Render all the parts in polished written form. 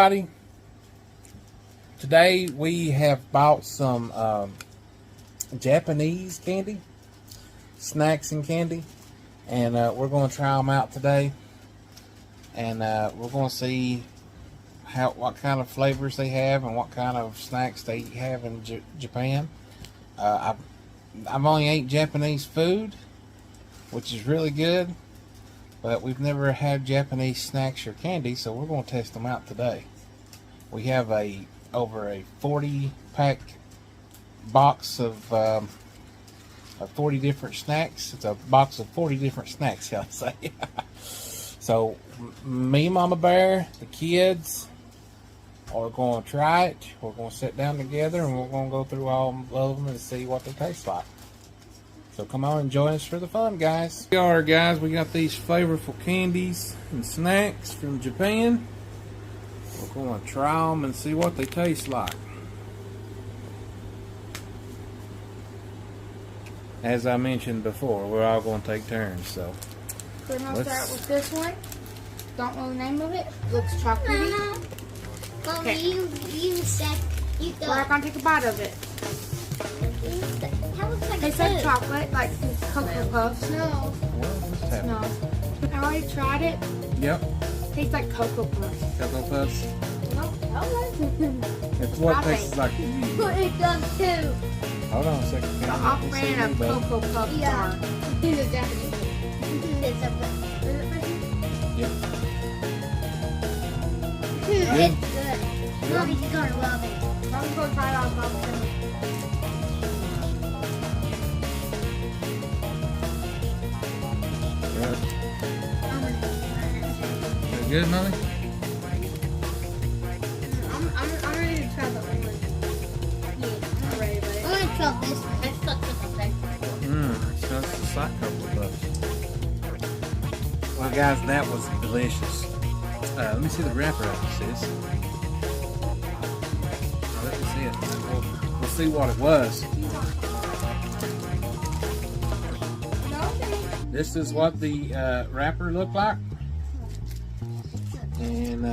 everybody. Today we have bought some Japanese candy, snacks and candy, and we're going to try them out today. And we're going to see what kind of flavors they have and what kind of snacks they have in Japan. I've only ate Japanese food, which is really good, but we've never had Japanese snacks or candy, so we're going to test them out today. We have over a 40-pack box of 40 different snacks. It's a box of 40 different snacks, I'll say. So me, Mama Bear, the kids are going to try it. We're going to sit down together and we're going to go through all of them and see what they taste like. So come on and join us for the fun, guys. Here we are, guys. We got these flavorful candies and snacks from Japan. We're going to try them and see what they taste like. As I mentioned before, we're all going to take turns. So we're going to start with this one. Don't know the name of it. Looks chocolatey. Okay. You said you go. We're going to take a bite of it. Tastes like chocolate, like Cocoa Puffs. No. No. I already tried it. Yep. Tastes like Cocoa Puffs. Cocoa Puffs. No. It's what it tastes like to you. It does too. Hold on a second. The off-brand of Cocoa Puffs. Yeah. These are Japanese. Yep. It's good. Mommy's gonna love it. I'm going to try it on top. Good, Mommy? I'm ready to try the other one. Yeah, I'm ready, buddy. I'm gonna try this one. It's such a good So it's just like Cocoa Puffs. Well, guys, that was delicious. Let me see the wrapper of this. Let me see it. We'll see what it was. This is what the wrapper looked like. And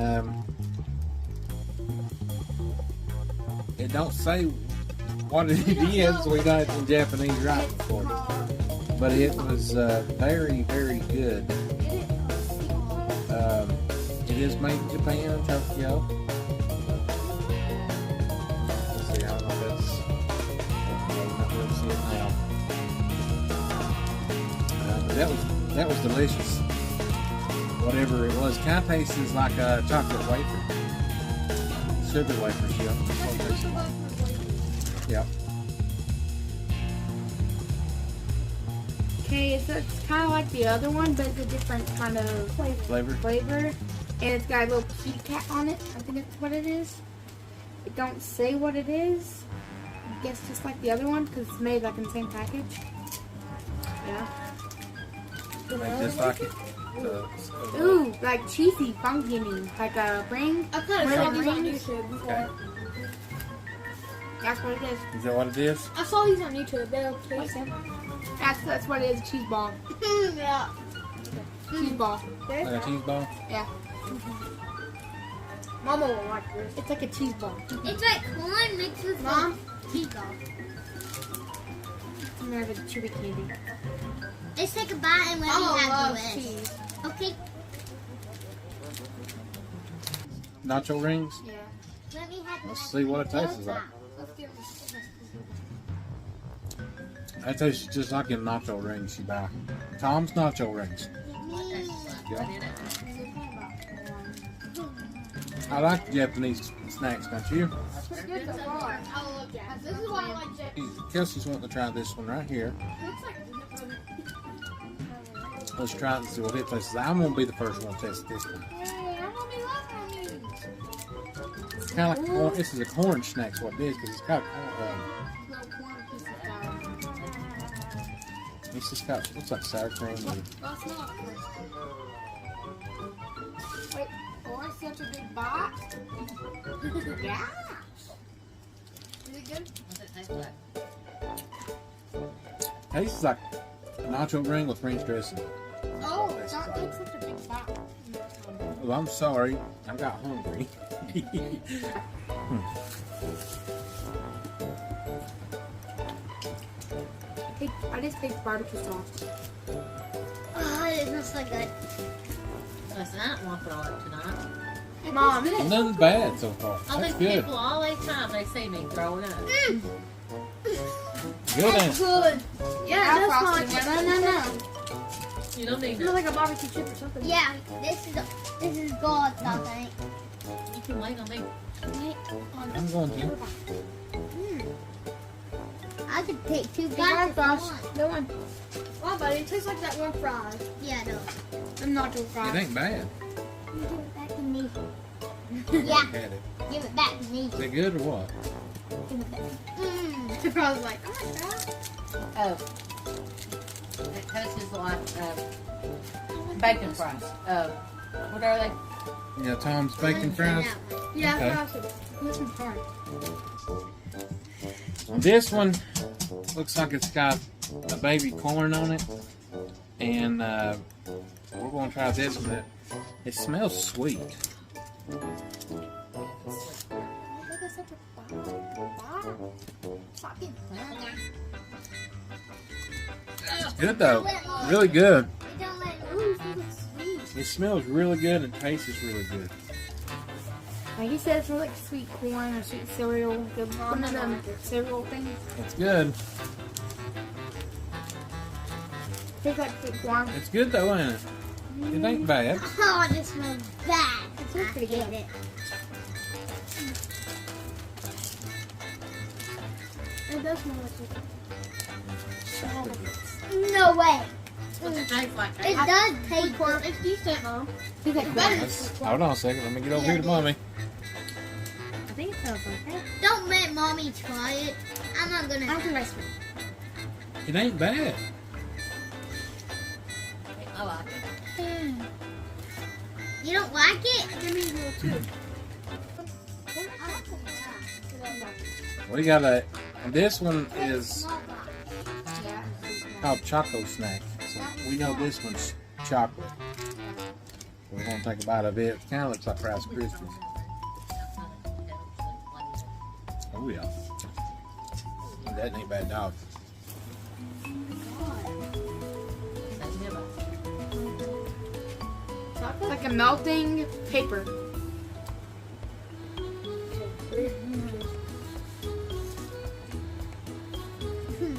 it don't say what it is. We got it in Japanese right for it. But it was very, very good. It is made in Japan, in Tokyo. Let's see, I don't know if that's... I'm not able to see it now. But that was delicious. Whatever it was. Kind of tastes like a chocolate wafer. Sugar wafers, yeah. Yep. Okay, so it's kind of like the other one, but it's a different kind of flavor. And it's got a little kitty cat on it. I think that's what it is. It don't say what it is. I guess just like the other one, because it's made like in the same package. Yeah. Just like it. Ooh, like cheesy, funky, like a ring. I kind of saw these on YouTube before. Okay. That's what it is. Is that what it is? I saw these on YouTube. They look tasty. That's what it is. A cheese ball. Yeah. Cheese ball. Like a cheese ball? Yeah. Mama will like this. It's like a cheese ball. It's like corn mixed with Mom? cheese ball. I'm gonna have a chewy candy. Let's take a bite and let me have the rest. Cheese. Okay. Nacho rings? Yeah. Let me have the Let's rest. see what it tastes like. Let's give this. That tastes just like in nacho rings you buy. Tom's nacho rings. Yeah. I like Japanese snacks, don't you? Pretty good so far. I love jazz. This is why I like jazz. Kelsey's wanting to try this one right here. Let's try it and see what it tastes like. I'm going to be the first one to test this one. It's kind of like corn. This is a corn snack, what it is, because it's got it's just got, looks like sour cream. That's not. Wait, or such a big box? Yeah. Is it good? What's it taste like? Tastes like a nacho ring with French dressing. Oh, don't take such a big box. Well, I'm sorry. I got hungry. I just think barbecue sauce. Oh, it smells so good. Listen, I don't want to put all that tonight. Mom, this is Nothing bad so far. All That's these good. people, all the time, they see me throwing up. Good That's answer. good. yeah, that's that's frosting. frosting. No. You don't need It looks it. like a barbecue chip or something. Yeah, this is God, I think. You can wait on me. Wait on I'm going to. I could take two Hey, bites if I Frost. want. Go on. Oh, buddy, it tastes like that one fry. Yeah, it does. I'm not too It fry. ain't bad. You give it back to me. Look Yeah, at it. give it back to me. Is it good or what? Give it back. The fry's like, oh my god. Oh. It tastes like bacon fries. What are they? Yeah, Tom's bacon fries. Yeah, Okay. that's what I said. This one's hard. This one looks like it's got a baby corn on it, and we're gonna try this one. It smells sweet. It's good though, really good. Don't let it lose. It's sweet. It smells really good and tastes really good. Like he said, it smells like sweet corn or sweet cereal. One of them cereal things. It's good. Tastes like sweet corn. It's good though, ain't it? It ain't bad. Oh, this smells bad. It smells pretty good. It. It does smell like sweet corn. No way. What's it taste like? It does taste Corn, it's decent, Mom. Tastes like corn. Let's- hold on a second. Let me get over here to mommy. I think it smells like that. Don't make mommy try it. I'm not gonna. That's a nice one. It ain't bad. I like it. You don't like it? Give me a little too. We got a. This one is Yeah. called Choco Snack. So we know this one's chocolate. We're gonna take a bite of it. It kind of looks like Rice Krispies. Oh yeah. That ain't bad, dog. Like a melting paper.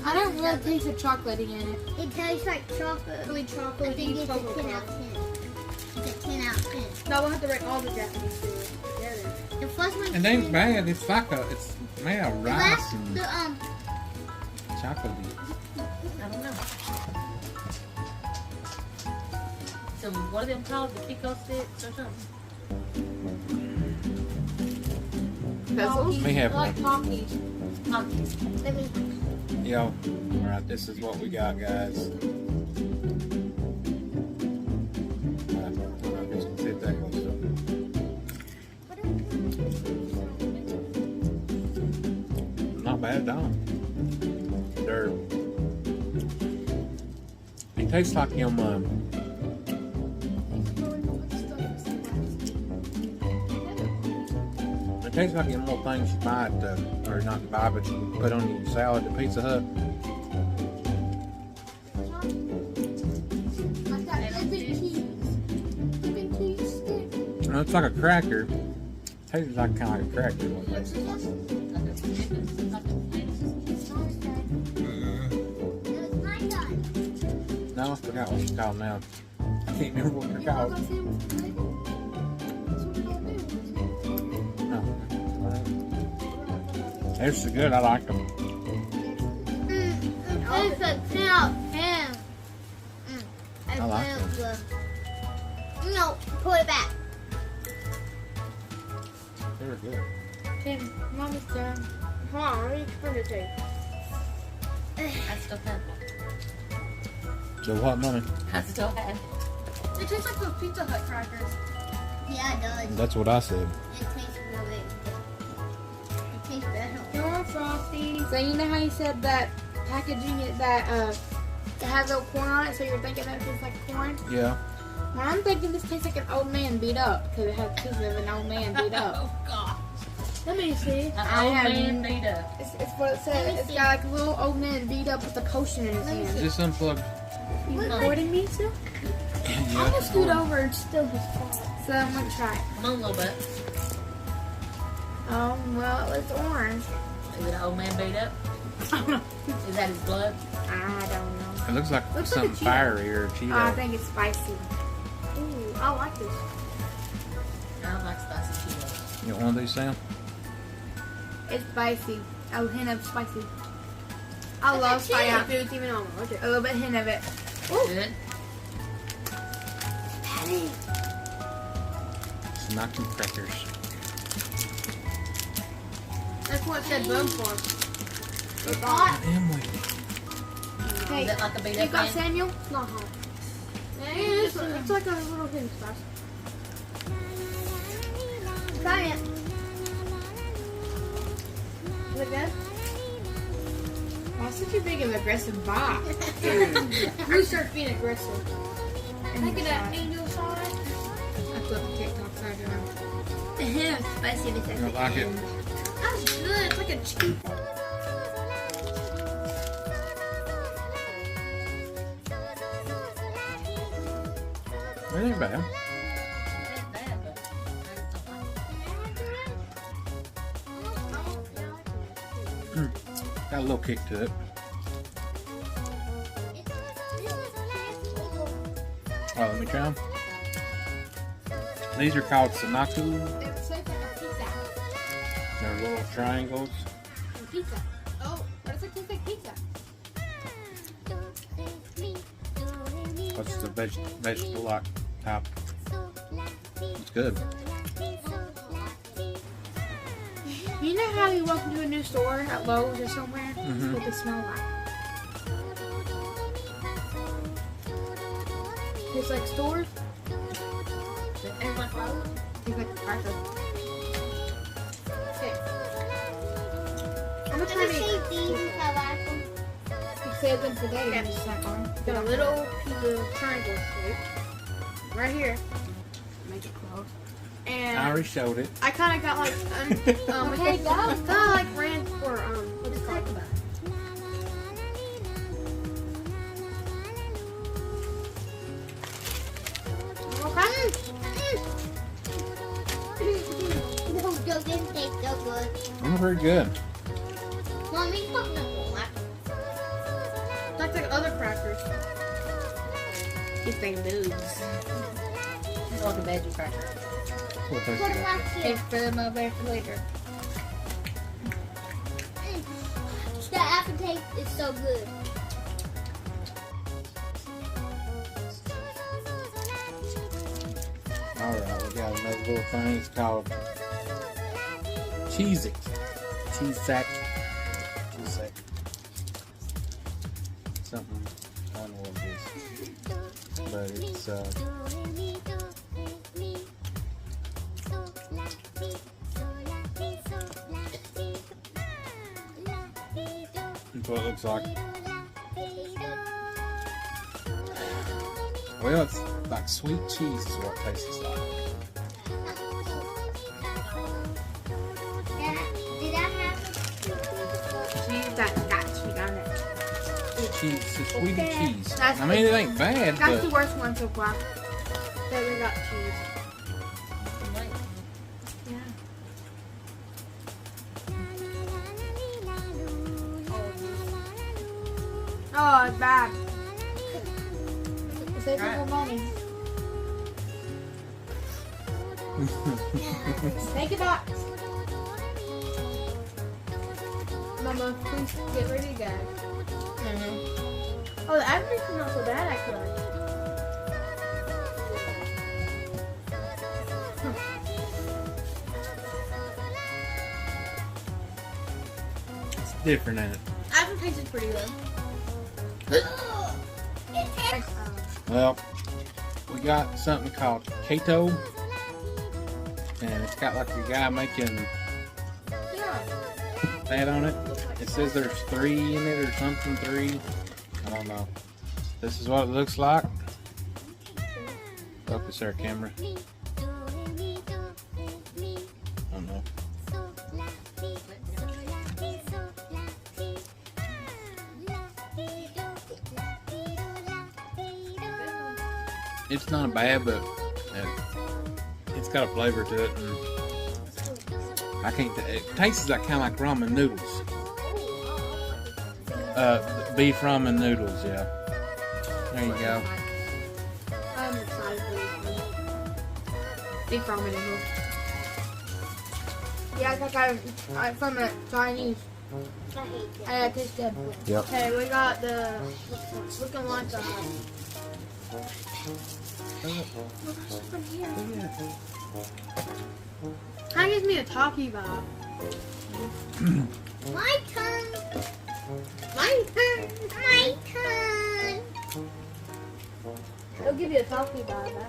I don't really taste the chocolatey in it. It tastes like chocolate. Really I chocolatey. think it's a 10 chocolate. out of 10. It's a 10 out of 10. No, we'll have to rate all the Japanese food together. The first one. It ain't bad. It's like a. It's made of The rice last, and the chocolate. I don't know. So what are them called? The Pico sticks or something? Bezels? We have Like Takis. Honkies. let me. Yo, all right. This is what we got, guys. I'm just gonna sit there and go. Not bad at all. They're. It tastes like them. It tastes like them little things you buy at or not buy, but you put on your salad at Pizza Hut. Like that living cheese. Living cheese stick. And it's like a cracker. Tastes like kind of like a cracker. What's it called? It was my gun. No, I forgot what she's called now. I can't remember what they're called. No. They're so good. I like them. It's a 10 out of 10. I like it. them. No, put it back. They're good. Okay, Mommy's done. Hold on, let me turn it to you. I still have. So what, mommy? I still have. It tastes like those Pizza Hut crackers. Yeah, it does. That's what I said. It tastes really good. It tastes better. You're frosty. So you know how you said that packaging it that it has no corn on it, so you're thinking that it tastes like corn? Yeah. Well, I'm thinking this tastes like an old man beat up because it has pieces of an old man beat up. Oh God. Let me see. An old man beat up. It's what it says. It's got like a little old man beat up with a potion in his hand. Just unplug. You recording me still? I'm gonna scoot over and steal his phone. So I'm gonna try it. Come on, a little bit. Oh, well, it's orange. Is it an old man beat up? Is that his blood? I don't know. It looks like Looks like a something Cheeto. fiery or a I Cheeto. think it's spicy. Ooh, I like this. I don't like spicy Cheetos. You want one of these, Sam? It's spicy. A hint of spicy. I love spicy foods, even on a little bit hint of it. Good. Snarky crackers. That's what it said bone for. It's Emily. Hey, Is it like a beat you up got man? Samuel? It's not hot. It's like a little hint of spice. Try it. Is it good? Wow, such a big and aggressive box. You start being aggressive. Look at that angel sauce. That's what the TikToks are doing. The hint of spiciness at I the like it. end. That's good. It's like a cheap. It ain't bad. It's bad, but I just don't like it. Got a little kick to it. Oh, let me try them. These are called Sanaku. It's like a pizza. They're little triangles. Pizza. Oh, what does it taste like pizza? What's the vegetable like top? It's good. You know how you walk into a new store at Lowe's or somewhere? Mhm. What they smell like? Tastes like stores. And like Lowe's? Tastes like crackers. Okay. I'm gonna try to save them for later. Yeah. Got a little piece of triangle shape right here. Make it close. I And already showed it. I kind of got like Okay, go. kind of like ran for what's it called? Okay. No, Joe didn't taste so good. I'm very good. Mommy, fuck no one. That's like other crackers. If they lose. It's like a veggie cracker. What tastes What good. about Hey, you? put them over there for later. The aftertaste is so good. Alright, we got another little thing. It's called Cheez-It. Cheez-Sack. Cheez-Sack. Something. I don't know what it is. But it's, that's what it looks like. Well, it's like sweet cheese is what it tastes like. Did I have Cheese that got sweet on it. Cheese, it's sweet Okay. cheese. That's I mean, it ain't bad, That's the but worst one so far. That we got cheese. Yeah. Oh, it's bad. It's like Right. for mommy. Take a box. Mama, please get ready, guys. Oh, the aftertaste is not so bad, actually. it's different, ain't it? Aftertaste is pretty good. Well, we got something called Kato, and it's got like a guy making that on it. It says there's 3 in it or something, 3. I don't know. This is what it looks like. Focus our camera. Oh no. It's not bad, but it's got a flavor to it. And I can't. It tastes like kind of like ramen noodles. Beef ramen noodles. Yeah. There you go. I'm excited for this one. Beef ramen noodles. Yeah, it's like I'm from a Chinese. And it tastes good. Yep. Okay, we got the looking like a. Kind of gives me a talkie vibe. My turn. My turn. My turn. It'll give you a talkie vibe.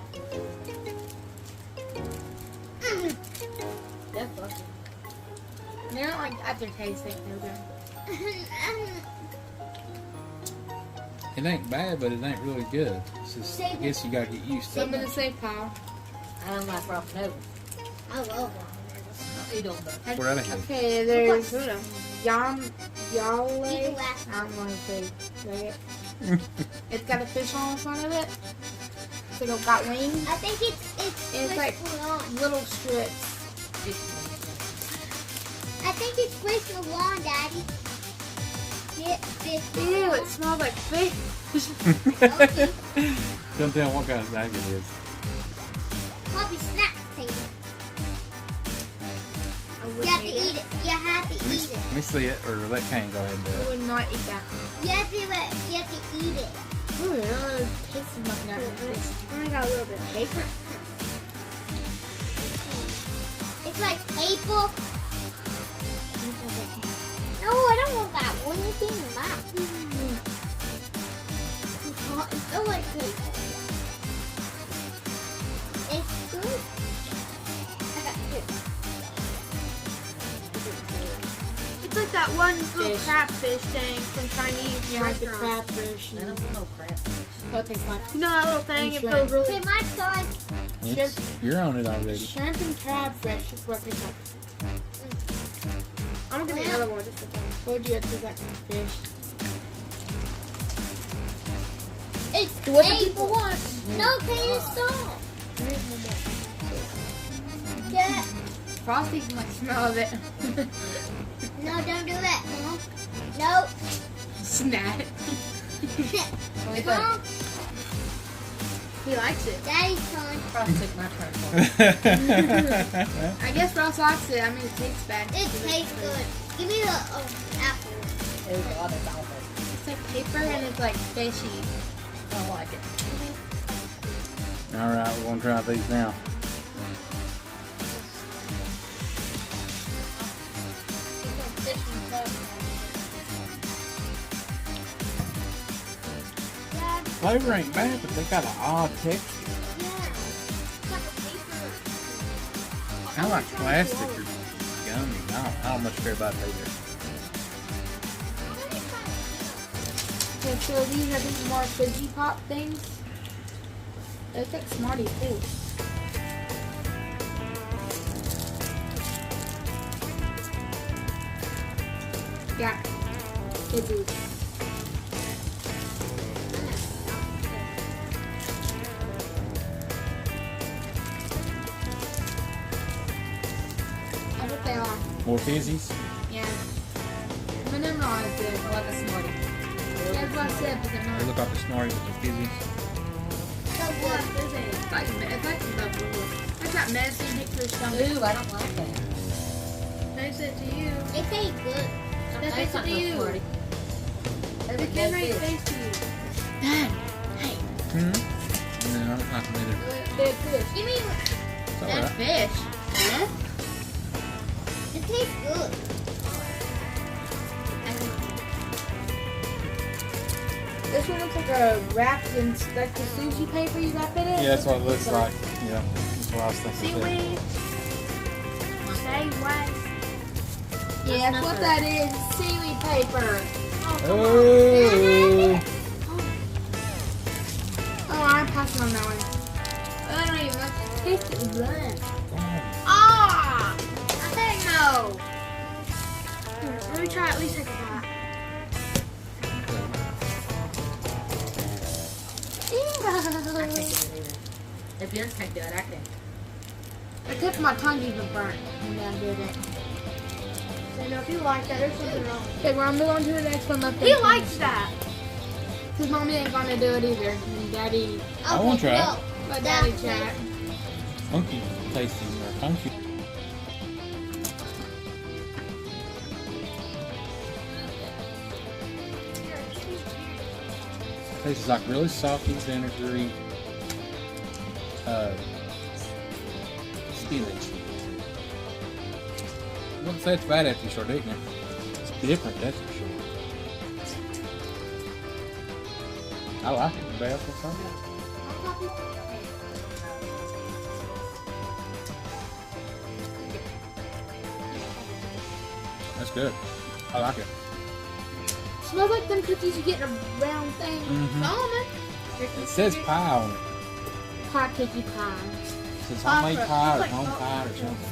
That's fucking. They don't like aftertaste like no good. It ain't bad, but it ain't really good. It's just, I guess you gotta get used So to I'm it. gonna say pie. I don't like ramen noodles. I love ramen. You don't though. We're out of here. Okay, there's Yale. Eat I the last don't want to say it. It's got a fish on the front of it. So it's got wings. I think it's It's like Mulan. little strips. I think it's Chris Mulan, Daddy. Get this. Ew, it smells like fish. Don't tell what kind of snack it is. Probably snack table. I You wouldn't have to eat eat it. You have to Let me, eat it. let me see it, or let Kane go ahead and do I it. would not eat that. You have to eat it. Ooh, it really tastes like that. I got a little bit of paper. It's like paper. No, I don't want that one. You think that? It's so like paper. It's good. I got two. It's like that one little Fish. crabfish thing from Chinese. Yeah, like the restaurants. crabfish. I don't want no crabfish. What it tastes like. You know that little thing? It Shrimp. feels really. Okay, my turn. You're on it already. Shrimp and crabfish is what it tastes like. I'm gonna get another one just for fun. What would you have to like fish? It's What the paper. people want? No, Kate, stop. Yeah. Frosty can like smell of it. No, don't do that. No. Snack. Mom, He likes it. Daddy's turn. Probably took my turn for I guess Ross likes it. I mean, it tastes bad. It tastes good. Give me the apple. it. Oh god, it's awful. It's like paper and it's like fishy. I don't like it. Alright, we're gonna try these now. Yeah, Flavor ain't bad, but they got an odd texture. yeah. It's like a paper. Kind of like plastic or gummy. I don't much care about it either. Okay, so these are these more fizzy pop things. They look like Smarties too. Yeah, fizzy. That's what they are. More fizzies? Yeah. But they're not as good. I like a Smartie. That's what I said, but they're They not. look like the Smarties with the fizzies. So good. It's like the that's that medicine hit your stomach. Ooh, I don't like that. They said to you. It tastes good. That's Tastes it like to no you. Smartie. They That's can no make fish. face to you. Dad, hey, No, it's not either. they're fish. Give me. It's That's alright. fish. Yeah? It tastes good. This one looks like a wrapped in like the sushi paper you wrap it in. Yeah, that's what it looks like. Yeah, that's what I was thinking. too. Seaweed. Say what? Yeah, That's that's not what good. that is. Seaweed paper. Oh, Oh, I'm passing on that one. taste it with lime. Ah! Heck no! Let me try at least take a bite. I can't do it either. If yours can't do it, I can. I kept my tongue even burnt when I did it. So, no, if you like that, there's something wrong. Okay, we're moving on to the next one. He likes that. Because mommy ain't gonna do it either. And daddy, I won't try it. but daddy tried. Funky tasting or funky. Tastes like really salty, vinegary spinach. I wouldn't say it's bad after you start eating it. It's different, that's for sure. I like it. Bad for something. That's good. I like it. Smells like them cookies you get in a round thing. Mhm. Almond. It says pie on it. Pie cookie pie. It says homemade pie or home pie or something.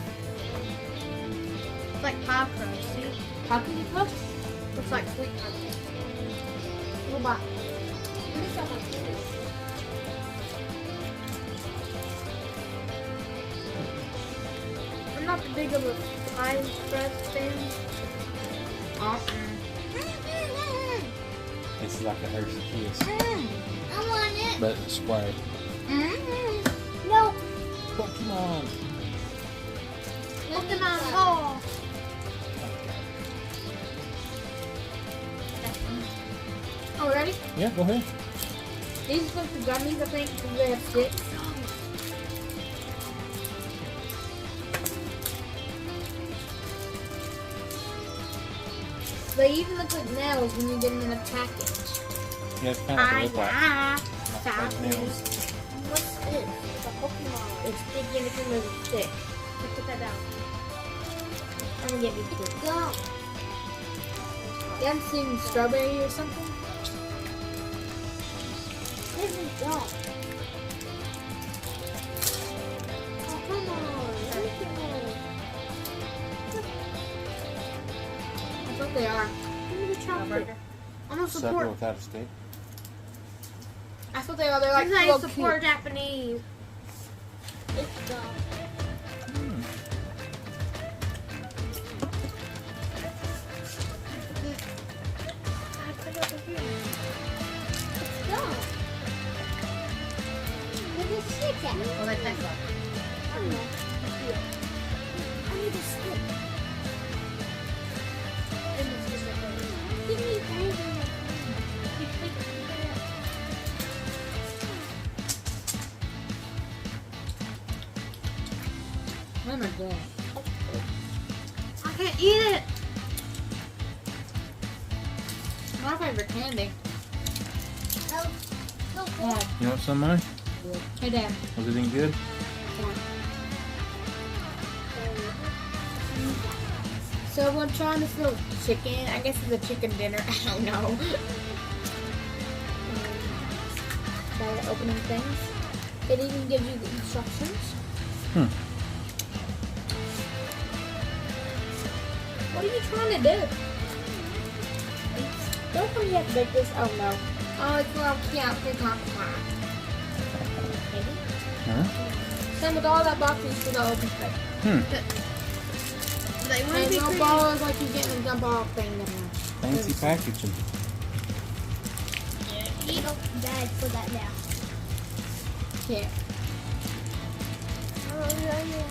It's like pie crust. See? Pie cookie crust? Looks like sweet pie crust. What about? I'm not the big of a pie crust fan. It's like a Hershey Kiss, I want it. but it's square. No. Pokemon. Pokemon Go. Oh, ready? Yeah, go ahead. These are the gummies, I think, because they have 6. They even look like nails when you get them in a package. Yeah, it's kind of look like Stop. nails. What's this? It's a Pokemon. It's sticky and it can move a stick. Let's put that down. I'm gonna get these two. Go. You haven't seen strawberry or something? This is dumb. Oh, come on. That's what they are. Give me the chocolate. I'm gonna Sucker support. without a stick. That's what they are. They're like This is how little you support cute. Japanese. It's dumb. I put it over here. It's dumb. Where did the stick at? Well, they taste like. I don't know. I need a stick. Give me everything. Oh my god. I can't eat it. My favorite candy. No. Dad. You want some money? Hey, Dad. Was it any good? So we're trying this little chicken. I guess it's a chicken dinner. I don't know. By the opening things. It even gives you the instructions. What are you trying to do? Don't tell me you have to bake this. Oh no. Oh, it's little cute. Huh? Same with all that boxes for the open space. They want to And be no creamy. balls like you getting a gumball thing in there. Fancy packaging. Eat Dad, put that down. Yeah. Oh, yeah.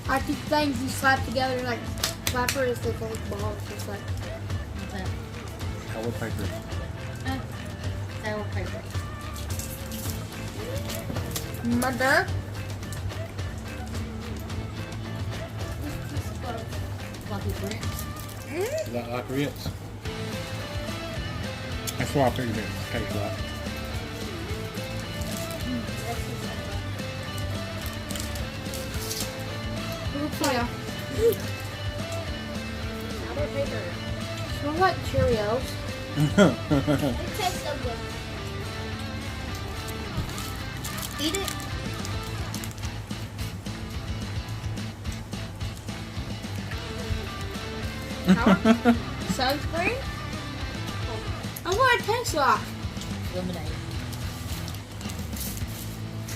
Like these things you slap together like flapper is the like balls. Just like Color paper. Sour paper. mother. Fluffy bricks. Is that like Ritz? That's why I figured it tastes like. Yeah. Sour paper. Smells like Cheerios. It tastes so good. Eat it. Sunscreen? I want a tastes like. Lemonade.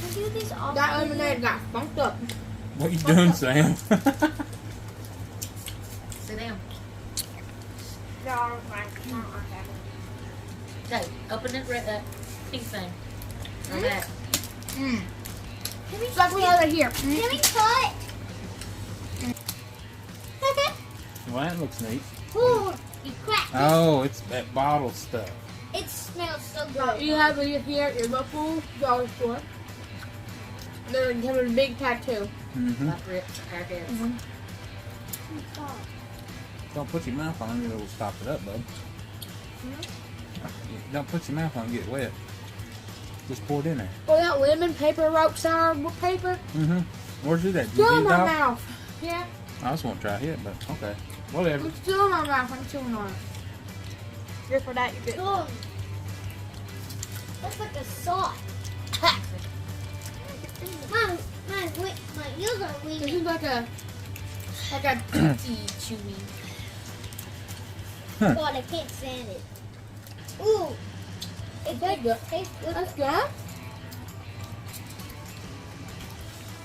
I do these all. That lemonade got spunked up. What you doing, Sam? Sit down. Okay, open that pink thing. On that. It's like we have it here. Can we cut? Well, that looks neat. Ooh, you cracked it. Oh, it's that bottle stuff. It smells so good. You have it here at your local dollar store. They're having a big tattoo. Mm-hmm. Like rips our heads. Don't put your mouth on it, it'll stop it up, bud. Don't put your mouth on it, get wet. Just pour it in there. Oh, that lemon paper rope sour paper. Mm-hmm. Where's it at? Still in You my did, mouth. Yeah, I just want to try it, but okay. Whatever. it's still in my mouth. I'm chewing on it. Here for that, you're good. Oh. That's like a sauce. My ears are This weak. is like a Tea chewy. God, I can't stand it. Ooh. It That's good. tastes good. That's good.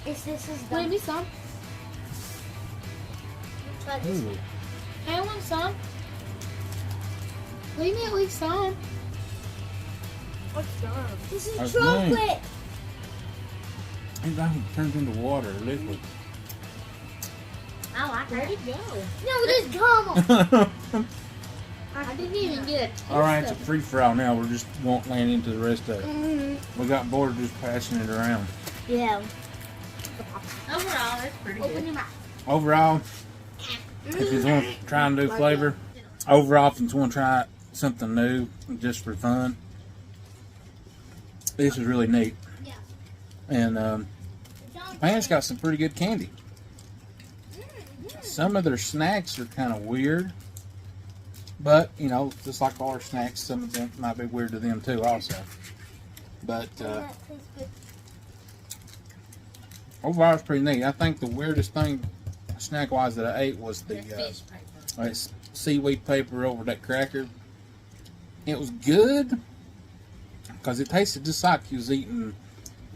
This is Leave the. me some. Try this. Ooh. I want some. Leave me at least some. What's that? This is That's chocolate. It turns into water, liquid. I like Where'd it. it go? No, this is caramel. I didn't even get it. All right, it's a free for all now. We're just won't land into the rest of it. Mm-hmm. We got bored of just passing it around. Yeah. Overall, that's pretty Open good. your mouth. Overall, if you want to try and do flavor, overall, if you want to try something new just for fun, this is really neat. Yeah. And Japan's got some pretty good candy. Some of their snacks are kind of weird, but you know, just like all our snacks, some of them might be weird to them too, also. But That tastes good. overall, it's pretty neat. I think the weirdest thing, snack-wise, that I ate was the That fish paper. seaweed paper over that cracker. It was good because it tasted just like you was eating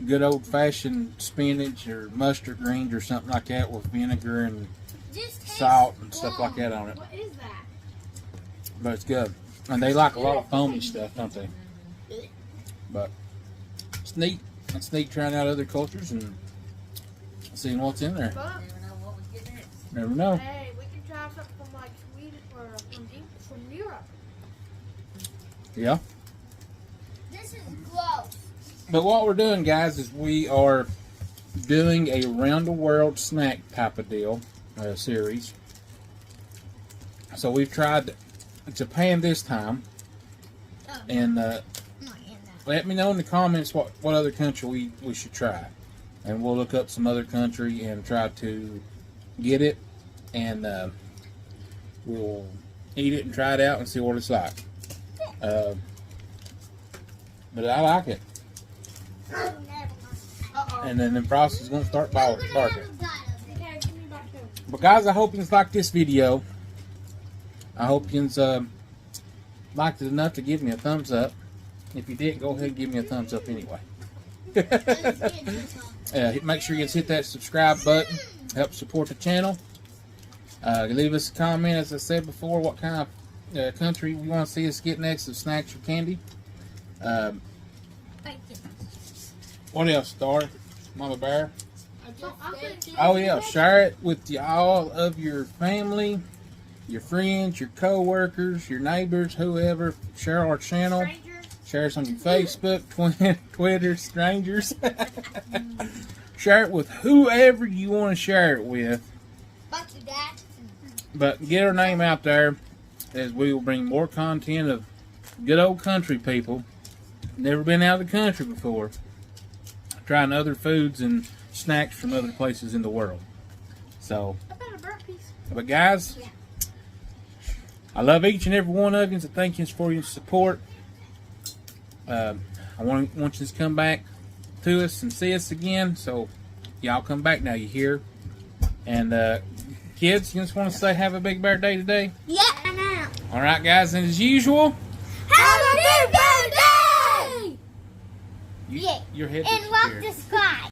good old-fashioned spinach or mustard greens or something like that with vinegar and This tastes salt and stuff like bomb. that on it. What is that? But it's good. And they like a lot of foamy stuff, don't they? But it's neat. It's neat trying out other cultures and seeing what's in there. But, Never know what we get next. Never know. hey, we can try something from like Sweden or from Europe. Yeah. This is gross. But what we're doing, guys, is we are doing a round the world snack type of deal series. So we've tried Japan this time, and let me know in the comments what other country we should try, and we'll look up some other country and try to get it, and we'll eat it and try it out and see what it's like. But I like it. And then the process is going to start barking. Okay, give me back too. But guys, I hope you like this video. I hope you liked it enough to give me a thumbs up. If you did, go ahead and give me a thumbs up anyway. Make sure you hit that subscribe button. Help support the channel. Leave us a comment, as I said before, what kind of country we want to see us get next of snacks or candy. What else, Star? Mama Bear? Oh yeah, share it with all of your family, your friends, your co-workers, your neighbors, whoever. Share our channel. Share us on your Facebook, Twitter, strangers. Share it with whoever you want to share it with. But get our name out there, as we will bring more content of good old country people. Never been out of the country before. Trying other foods and snacks from other places in the world. So, but guys, I love each and every one of you, so thank you for your support. I want you to come back to us and see us again. So y'all come back now. You hear? And kids, you just want to say have a big bear day today? Yeah, I know. All right, guys. And as usual, Have a big day! your head And love disappeared. the sky.